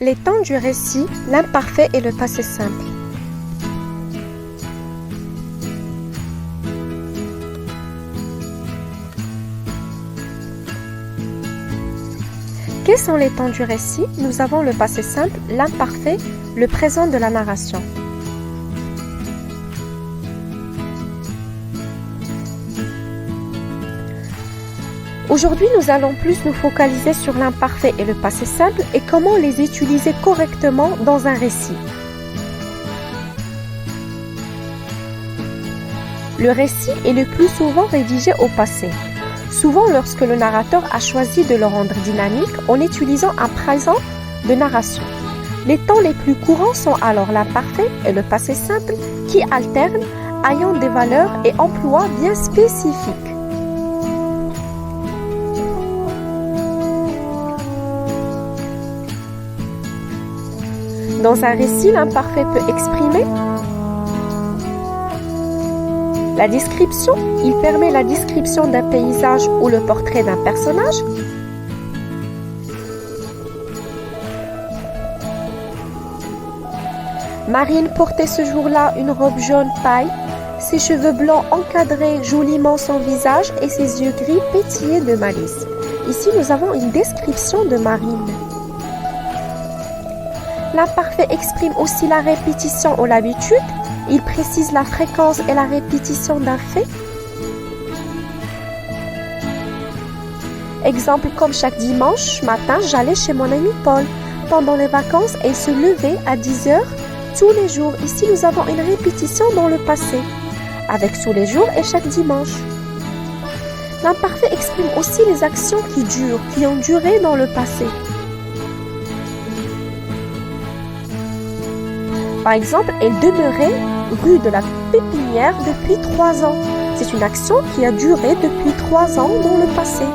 Les temps du récit, l'imparfait et le passé simple. Quels sont les temps du récit? Nous avons le passé simple, l'imparfait, le présent de la narration. Aujourd'hui, nous allons plus nous focaliser sur l'imparfait et le passé simple et comment les utiliser correctement dans un récit. Le récit est le plus souvent rédigé au passé. Souvent, lorsque le narrateur a choisi de le rendre dynamique en utilisant un présent de narration. Les temps les plus courants sont alors l'imparfait et le passé simple qui alternent, ayant des valeurs et emplois bien spécifiques. Dans un récit, l'imparfait peut exprimer la description. Il permet la description d'un paysage ou le portrait d'un personnage. Marine portait ce jour-là une robe jaune paille. Ses cheveux blancs encadraient joliment son visage et ses yeux gris pétillaient de malice. Ici, nous avons une description de Marine. L'imparfait exprime aussi la répétition ou l'habitude. Il précise la fréquence et la répétition d'un fait. Exemple, comme chaque dimanche matin, j'allais chez mon ami Paul. Pendant les vacances, elle se levait à 10 heures tous les jours. Ici, nous avons une répétition dans le passé, avec tous les jours et chaque dimanche. L'imparfait exprime aussi les actions qui durent, qui ont duré dans le passé. Par exemple, elle demeurait rue de la Pépinière depuis 3 ans. C'est une action qui a duré depuis 3 ans dans le passé.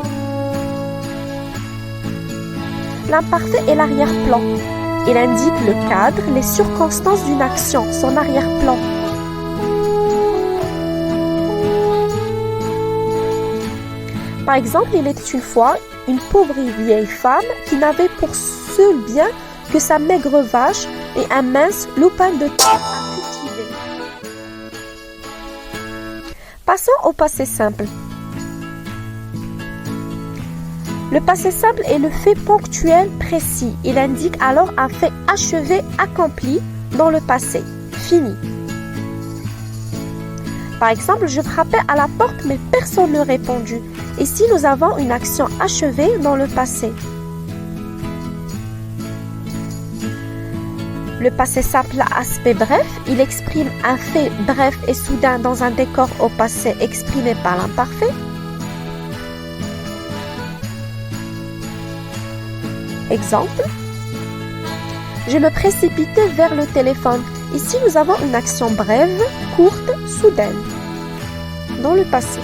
L'imparfait est l'arrière-plan. Il indique le cadre, les circonstances d'une action, son arrière-plan. Par exemple, il était une fois une pauvre vieille femme qui n'avait pour seul bien que sa maigre vache et un mince lopin de terre à cultiver. Passons au passé simple. Le passé simple est le fait ponctuel précis. Il indique alors un fait achevé, accompli dans le passé, fini. Par exemple, je frappais à la porte mais personne ne répondit. Ici, nous avons une action achevée dans le passé. Le passé simple a aspect bref, il exprime un fait bref et soudain dans un décor au passé exprimé par l'imparfait. Exemple, je me précipitais vers le téléphone. Ici, nous avons une action brève, courte, soudaine, dans le passé.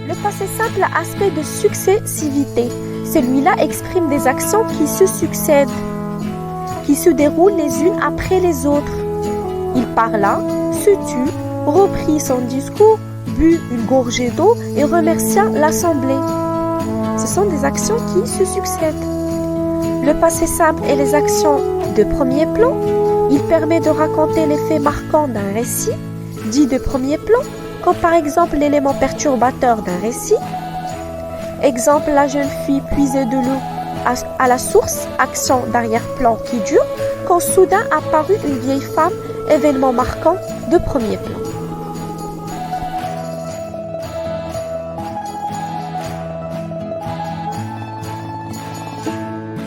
Le passé simple a aspect de successivité. Celui-là exprime des actions qui se succèdent, qui se déroulent les unes après les autres. Il parla, se tut, reprit son discours, but une gorgée d'eau et remercia l'assemblée. Ce sont des actions qui se succèdent. Le passé simple et les actions de premier plan. Il permet de raconter les faits marquants d'un récit, dit de premier plan, comme par exemple l'élément perturbateur d'un récit. Exemple, la jeune fille puisait de l'eau à la source, action d'arrière-plan qui dure, quand soudain apparut une vieille femme, événement marquant de premier plan.